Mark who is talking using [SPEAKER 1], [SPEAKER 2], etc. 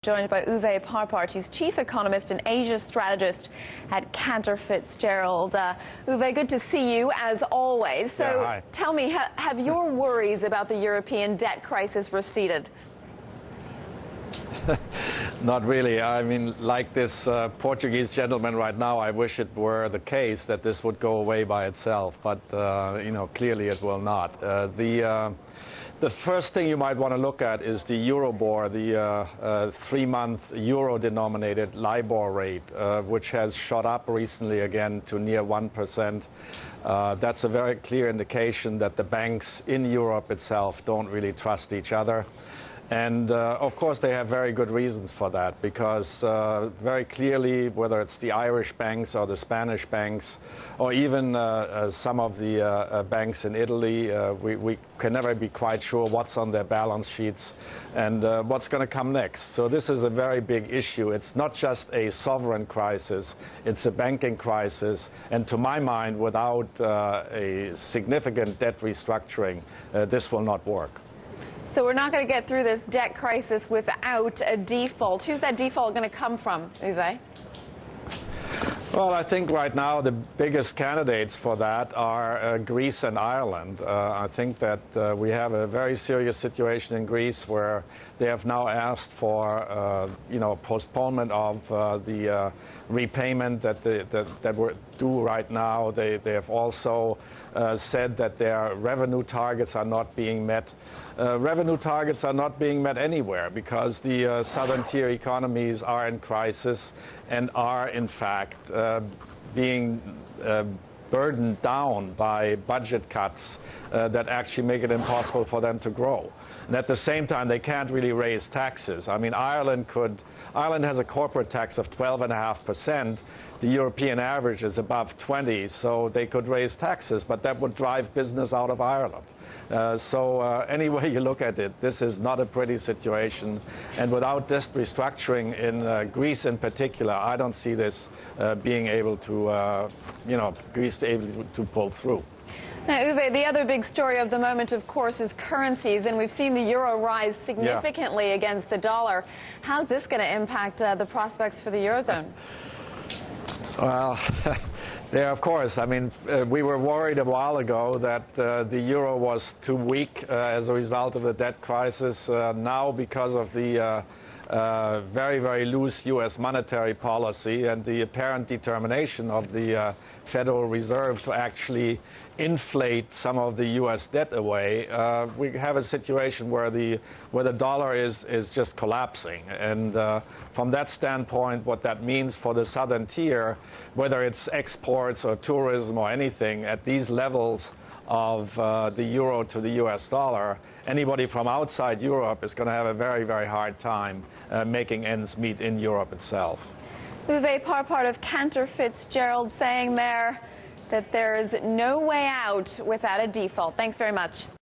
[SPEAKER 1] Joined by Uwe Parpart, he's chief economist and Asia strategist at Cantor Fitzgerald. Uwe, good to see you as always. So
[SPEAKER 2] yeah,
[SPEAKER 1] tell me, have your worries about the European debt crisis receded?
[SPEAKER 2] Not really. I mean, like this Portuguese gentleman right now, I wish it were the case that this would go away by itself. But, clearly it will not. The first thing you might want to look at is the Euribor, the 3-month euro-denominated LIBOR rate, which has shot up recently again to near 1%. That's a very clear indication that the banks in Europe itself don't really trust each other. And, of course, they have very good reasons for that, because very clearly, whether it's the Irish banks or the Spanish banks, or even some of the banks in Italy, we can never be quite sure what's on their balance sheets and what's going to come next. So this is a very big issue. It's not just a sovereign crisis, it's a banking crisis. And to my mind, without a significant debt restructuring, this will not work.
[SPEAKER 1] So we're not going to get through this debt crisis without a default. Who's that default going to come from, Uwe?
[SPEAKER 2] Well, I think right now the biggest candidates for that are Greece and Ireland. I think that we have a very serious situation in Greece where they have now asked for, postponement of the repayment that we're due right now. They have also said that their revenue targets are not being met. Revenue targets are not being met anywhere because the southern tier economies are in crisis and are, in fact, being burdened down by budget cuts that actually make it impossible for them to grow. And at the same time, they can't really raise taxes. I mean, Ireland has a corporate tax of 12.5%. The European average is above 20, so they could raise taxes, but that would drive business out of Ireland. Any way you look at it, this is not a pretty situation. And without this restructuring in Greece in particular, I don't see this being able to, Greece able to pull through.
[SPEAKER 1] Now, Uwe, the other big story of the moment, of course, is currencies, and we've seen the euro rise significantly against the dollar. How's this going to impact the prospects for the Eurozone?
[SPEAKER 2] Well, yeah, of course. I mean, we were worried a while ago that the euro was too weak as a result of the debt crisis. Now, because of the very, very loose U.S. monetary policy and the apparent determination of the Federal Reserve to actually inflate some of the U.S. debt away, we have a situation where the dollar is just collapsing. And from that standpoint, what that means for the southern tier, whether it's exports or tourism or anything, at these levels of the euro to the U.S. dollar, anybody from outside Europe is going to have a very, very hard time making ends meet in Europe itself.
[SPEAKER 1] Uwe Parpart of Cantor Fitzgerald saying there that there is no way out without a default. Thanks very much.